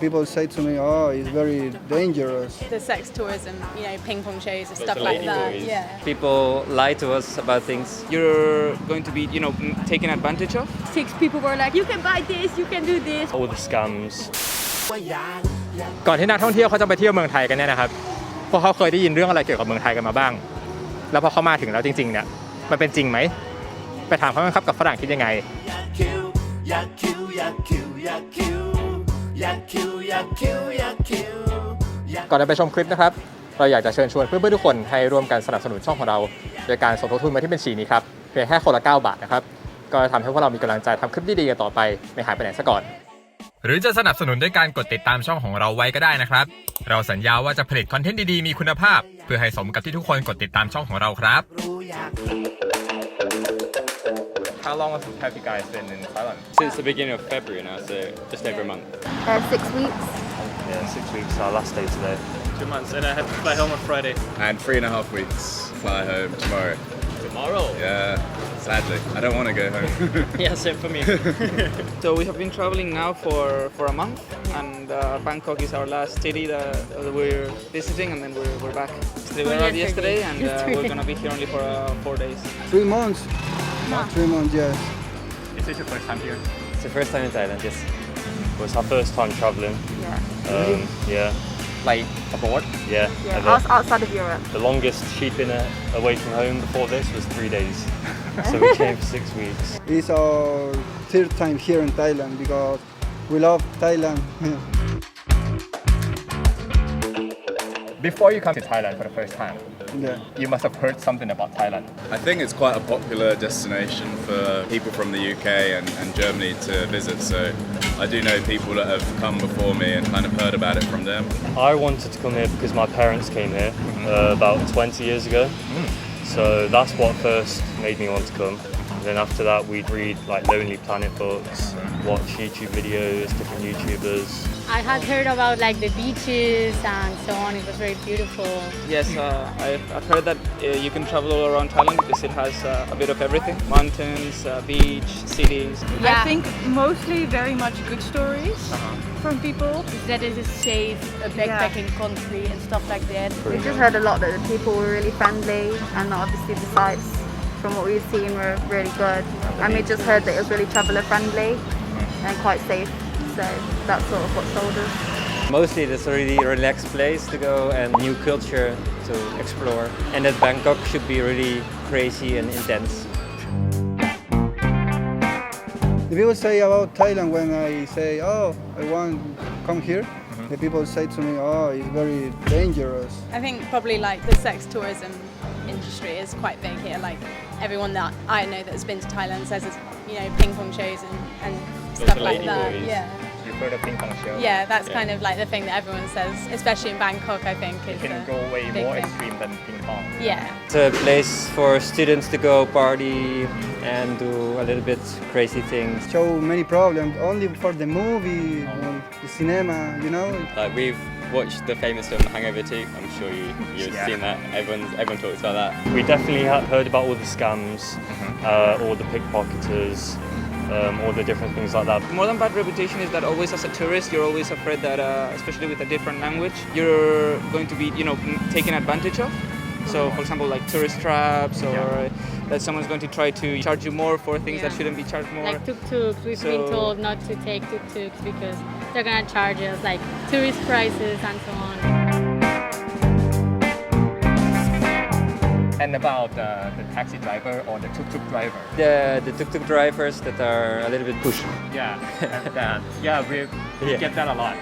People say to me, "Oh, it's very dangerous." The sex tourism, ping pong shows and stuff like that. Yeah. People lie to us about things. You're going to be, taken advantage of. Six people were like, "You can buy this, you can do this." All the scams. ก่อนที่นักท่องเที่ยวเขาจะไปเที่ยวเมืองไทยกันเนี่ยนะครับพวกเขาเคยได้ยินเรื่องอะไรเกี่ยวกับเมืองไทยกันมาบ้างแล้วพอเขามาถึงแล้วจริงๆเนี่ยมันเป็นจริงไหมไปถามเขาครับกับฝรั่งคิดยังไงก่อนจะไปชมคลิปนะครับเราอยากจะเชิญชวนเพื่อนๆทุกคนให้ร่วมกันสนับสนุนช่องของเราโดยการสมทบทุนมาที่บัญชีนี้ครับเพียงแค่คนละ9 บาทนะครับก็จะทำให้พวกเรามีกำลังใจทำคลิปดีๆกันต่อไปไม่หายไปไหนซะก่อนหรือจะสนับสนุนด้วยการกดติดตามช่องของเราไว้ก็ได้นะครับเราสัญญาว่าจะผลิตคอนเทนต์ดีๆมีคุณภาพเพื่อให้สมกับที่ทุกคนกดติดตามช่องของเราครับ How long have you guys been in Thailand? Since the beginning of February now, so just over a month. 6 weeks. Yeah, 6 weeks. Our last day today. 2 months, and I have to fly home on Friday. And 3.5 weeks. Fly home tomorrow. Tomorrow? Yeah, sadly. I don't want to go home. Yeah, same for me. So we have been traveling now for a month, and Bangkok is our last city that we're visiting, and then we're back. So we arrived yesterday, and we're going to be here only for 4 days. 3 months. 3 months, yes. Is this your first time here? It's the first time in Thailand, yes. It was our first time traveling. Yeah. Like abroad? Yeah. Outside of Europe. The longest she'd been away from home before this was 3 days. So we came for 6 weeks. It's our 3rd time here in Thailand because we love Thailand. Before you come to Thailand for the first time, Yeah. you must have heard something about Thailand. I think it's quite a popular destination for people from the UK and Germany to visit, so I do know people that have come before me and kind of heard about it from them. I wanted to come here because my parents came here about 20 years ago. So that's what first made me want to come. And then after that, we'd read like Lonely Planet books, watch YouTube videos, different YouTubers. I had heard about like the beaches and so on. It was very beautiful. Yes, I've heard that you can travel all around Thailand because it has a bit of everything. Mountains, beach, cities. Yeah. I think mostly very much good stories from people. That it is safe, a backpacking country and stuff like that. We just heard a lot that the people were really friendly and obviously the sights from what we've seen were really good. And we just heard that it was really traveller friendly and quite safe. So that's sort of what sold us. Mostly it's a really relaxed place to go and new culture to explore. And that Bangkok should be really crazy and intense. The people say about Thailand when I say, "Oh, I want to come here." The people say to me, "Oh, it's very dangerous." I think probably like the sex tourism industry is quite big here. Like everyone that I know that's been to Thailand says it's, ping pong shows and stuff like that. ladyboys. Yeah. You've heard of ping pong show? Yeah, that's kind of like the thing that everyone says, especially in Bangkok, I think. It Is can the go way big more thing. extreme than ping pong. Yeah. It's a place for students to go party and do a little bit crazy things. Show many problems only for the movie, the cinema, Like we've watched the famous film Hangover 2. I'm sure you've seen that. Everyone talks about that. We definitely heard about all the scams, all the pickpocketers, all the different things like that. More than bad reputation is that always as a tourist, you're always afraid that, especially with a different language, you're going to be, taken advantage of. So, for example, like tourist traps or that someone's going to try to charge you more for things that shouldn't be charged more. Like tuk-tuks, we've been told not to take tuk-tuks because they're gonna charge us like tourist prices and so on. And about the taxi driver or the tuk-tuk driver. The tuk-tuk drivers that are a little bit pushy. Yeah, we get that a lot.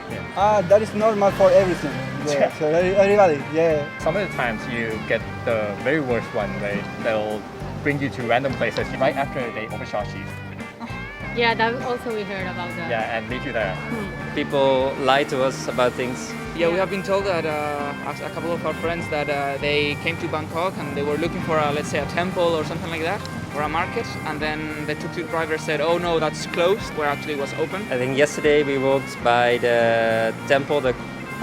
That is normal for everything. Yeah. So everybody, yeah. Some of the times you get the very worst one where they'll bring you to random places right after they overcharge you. Yeah, that also we heard about that. Yeah, and leave you there. People lie to us about things. Yeah, we have been told that a couple of our friends that they came to Bangkok and they were looking for, let's say, a temple or something like that, or a market, and then the tuk-tuk driver said, "Oh no, that's closed," where actually it was open. I think yesterday we walked by the temple, the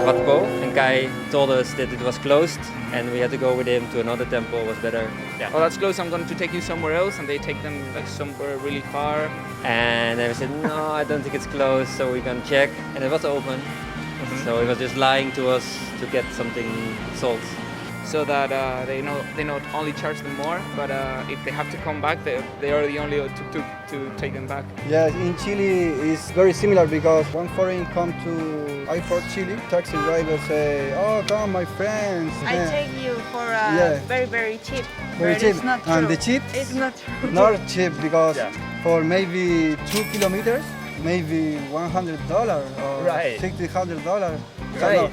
Wat Po, and guy told us that it was closed and we had to go with him to another temple, was better. Oh, that's close. I'm going to take you somewhere else, and they take them like somewhere really far. And then we said, no, I don't think it's closed, so we can check. And it was open. So he was just lying to us to get something sold. So that they not only charge them more, but if they have to come back, they are the only to take them back. Yeah, in Chile it's very similar because one foreign come to airport Chile, taxi driver say, "Oh, come, my friends." I take you for very, very cheap. Very but cheap. It's not true. And the cheap? It's not true. Not cheap because for maybe 2 kilometers, maybe $100 or Right. $600. Right. No,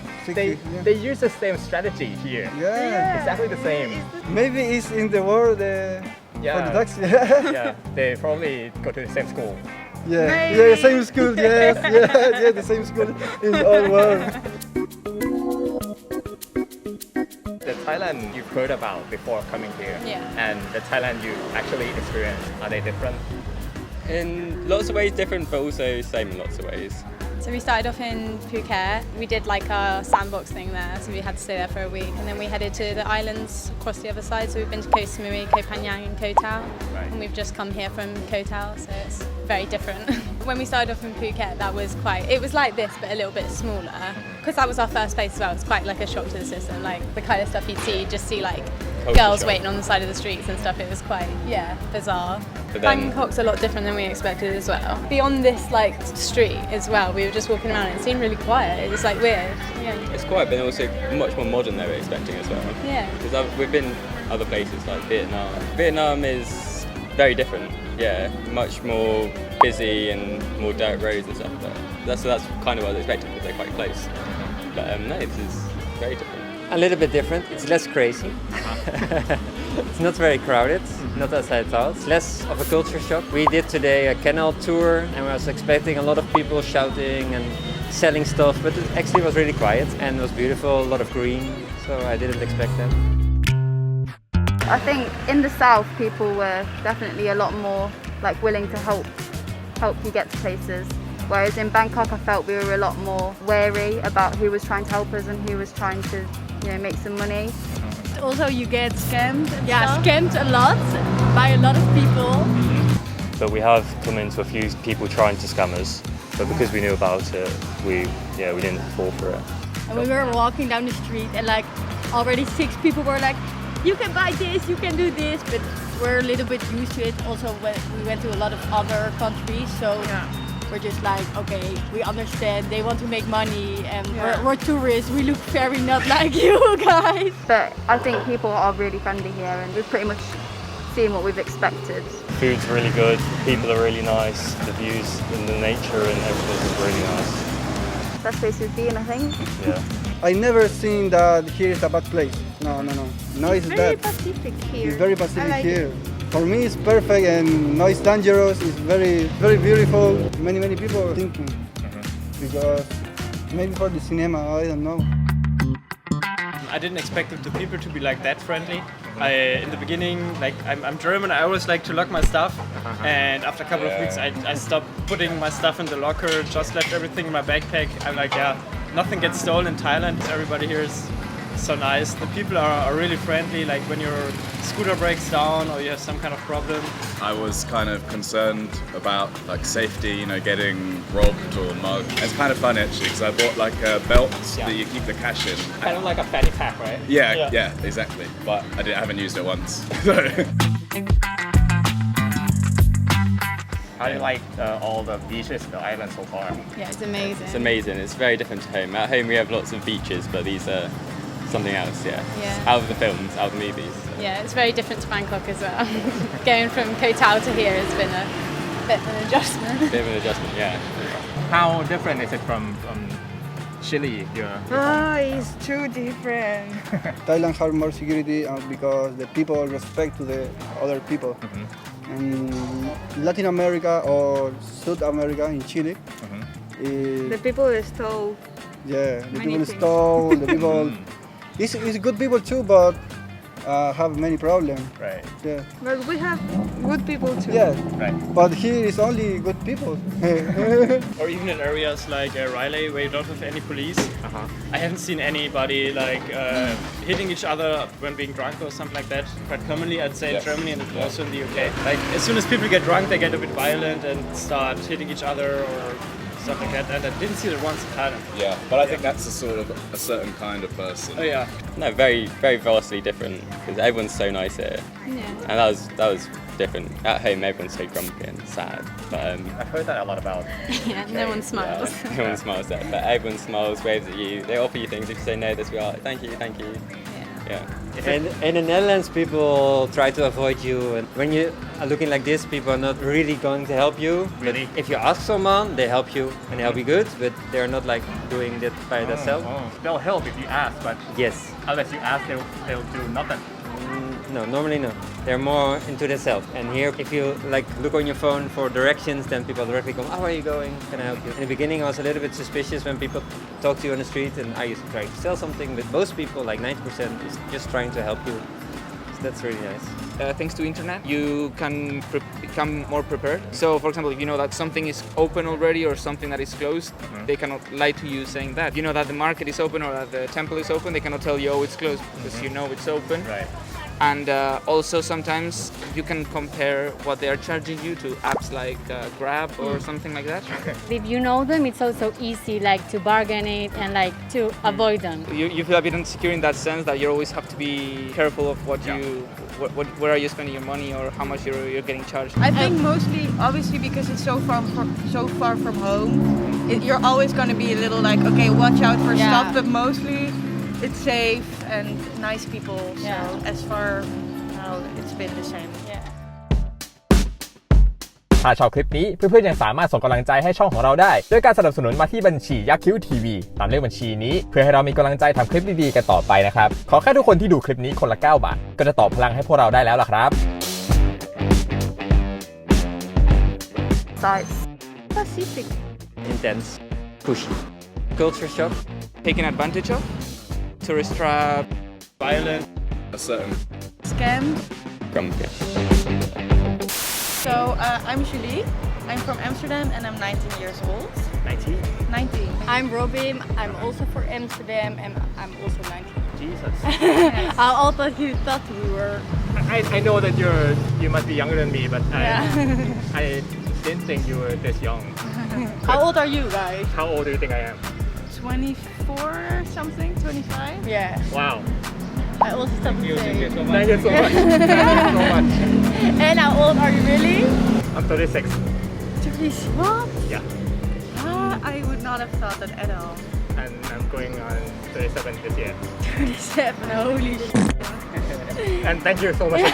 They use the same strategy here. Yeah. Exactly the same. Maybe it's in the world for the taxi. Yeah. They probably go to the same school. Yeah, same school. Yes, yeah, the same school in the whole world. The Thailand you've heard about before coming here, Yeah. and the Thailand you actually experienced, are they different? In lots of ways different, but also same in lots of ways. So we started off in Phuket. We did like a sandbox thing there, so we had to stay there for a week. And then we headed to the islands across the other side. So we've been to Koh Samui, Koh Phangan and Koh Tao. Right. And we've just come here from Koh Tao, so it's very different. When we started off in Phuket, it was like this, but a little bit smaller. Because that was our first place as well. It was quite like a shock to the system. Like the kind of stuff you'd see, you'd just see like girls waiting on the side of the streets and stuff. It was quite, bizarre. But then- Bangkok's a lot different than we expected as well. Beyond this like street as well, we were just walking around and it seemed really quiet. It was like weird. Yeah. It's quiet, but also much more modern than we were expecting as well. Yeah. Because we've been other places like Vietnam. Vietnam is very different. Yeah, much more busy and more dirt roads and stuff. But that's kind of what I was expecting because they're quite close. But no, this is very different. A little bit different, it's less crazy. It's not very crowded, not as I thought. It's less of a culture shock. We did today a canal tour and I was expecting a lot of people shouting and selling stuff, but it actually was really quiet and it was beautiful, a lot of green, so I didn't expect that. I think in the south, people were definitely a lot more like willing to help you get to places. Whereas in Bangkok, I felt we were a lot more wary about who was trying to help us and who was trying to, make some money. Also, you get scammed. Scammed a lot by a lot of people. But we have come into a few people trying to scam us, but because we knew about it, we didn't fall for it. And we were walking down the street and like already 6 people were like, you can buy this, you can do this, but we're a little bit used to it. Also, we went to a lot of other countries, so we're just like, okay, we understand they want to make money and we're tourists, we look very not like you guys. But I think people are really friendly here and we've pretty much seen what we've expected. Food's really good, people are really nice, the views and the nature and everything is really nice. Best place we've been, I think. Yeah. I never seen that here is a bad place. No. No, it's Very that. Pacific here. It's very Pacific I like here. For me, it's perfect and no, it's dangerous. It's very, very beautiful. Many people are thinking because maybe for the cinema, I don't know. I didn't expect the people to be like that friendly. In the beginning, like I'm German, I always like to lock my stuff, and after a couple of weeks, I stopped putting my stuff in the locker, just left everything in my backpack. I'm like, nothing gets stolen in Thailand. Everybody here is so nice. The people are really friendly. Like when your scooter breaks down or you have some kind of problem. I was kind of concerned about like safety, getting robbed or mugged. It's kind of fun actually because I bought like a belt that you keep the cash in. Kind of like a fanny pack, right? Yeah, exactly. But I haven't used it once. So. How do you like all the beaches in the island so far? Yeah, it's amazing. It's amazing. It's very different to home. At home we have lots of beaches, but these are something else. Yeah. Out of the films, out of the movies. Yeah, it's very different to Bangkok as well. Going from Koh Tao to here has been a bit of an adjustment. Bit of an adjustment, yeah. How different is it from Chile? It's too different. Thailand has more security because the people respect to the other people. And Latin America or South America in Chile, The people stole. the Many people things. stole, the people. It's good people too, but have many problems. Right. Yeah. But we have good people too. Yeah. Right. But here is only good people. Or even in areas like Riley where you don't have any police. I haven't seen anybody like hitting each other when being drunk or something like that. Quite commonly, I'd say in Germany and also in the UK. Like as soon as people get drunk, they get a bit violent and start hitting each other or stuff like that. And I didn't see that once in Thailand. Yeah, but I think that's a sort of a certain kind of person. Oh yeah. No, very, very vastly different because everyone's so nice here. Yeah. And that was different. At home, everyone's so grumpy and sad. But I've heard that a lot about. Yeah, no one smiles. no one smiles there. But everyone smiles, waves at you. They offer you things. If you say no, this we are. Thank you, thank you. Yeah. And in the Netherlands, people try to avoid you. And when you are looking like this, people are not really going to help you. Really? But if you ask someone, they help you and help you good. But they're not like doing that by themselves. They'll help if you ask, but Yes. unless you ask, they'll do nothing. No, normally no. They're more into themselves. And here, if you like look on your phone for directions, then people directly come, "Oh, where are you going? Can I help you?" In the beginning, I was a little bit suspicious when people talk to you on the street, and I used to try to sell something. But most people, like 90%, is just trying to help you. So that's really nice. Thanks to internet, you can become more prepared. So, for example, if you know that something is open already or something that is closed, they cannot lie to you saying that. You know that the market is open or that the temple is open, they cannot tell you, oh, it's closed, because you know it's open. Right. And also sometimes you can compare what they are charging you to apps like Grab or something like that. If you know them, it's also easy like to bargain it and like to avoid them. You feel a bit insecure in that sense that you always have to be careful of what where are you spending your money or how much you're getting charged. I think mostly, obviously, because it's so far from home, you're always going to be a little like, okay, watch out for stuff, but mostly it's safe and nice people. So as far now, it's been the same. ถ้าชอบคลิปนี้เพื่อนๆยังสามารถส่งกำลังใจให้ช่องของเราได้ด้วยการสนับสนุนมาที่บัญชี Yakcute TV ตามเลขบัญชีนี้เพื่อให้เรามีกำลังใจทำคลิปดีๆกันต่อไปนะครับขอแค่ทุกคนที่ดูคลิปนี้คนละ9 บาทก็จะต่อพลังให้พวกเราได้แล้วล่ะครับ Size. Pacific. Intense, pushy. Culture shock. Taken advantage of, tourist trap, Violent. A certain Scam. Grumpy. So I'm Julie. I'm from Amsterdam and I'm 19 years old. 19? 19. I'm Robin. I'm also from Amsterdam and I'm also 19. Jesus. How old thought you thought we were? I know that you must be younger than me, but I didn't think you were this young. How old are you guys? How old do you think I am? 24 something, 25. Yeah. Wow. I also thought the same. Thank you so much. Thank you so much. And how old are you really? I'm 36. 36. What? Yeah. I would not have thought that at all. And I'm going on 37 this year. 37. Holy shit. And thank you so much.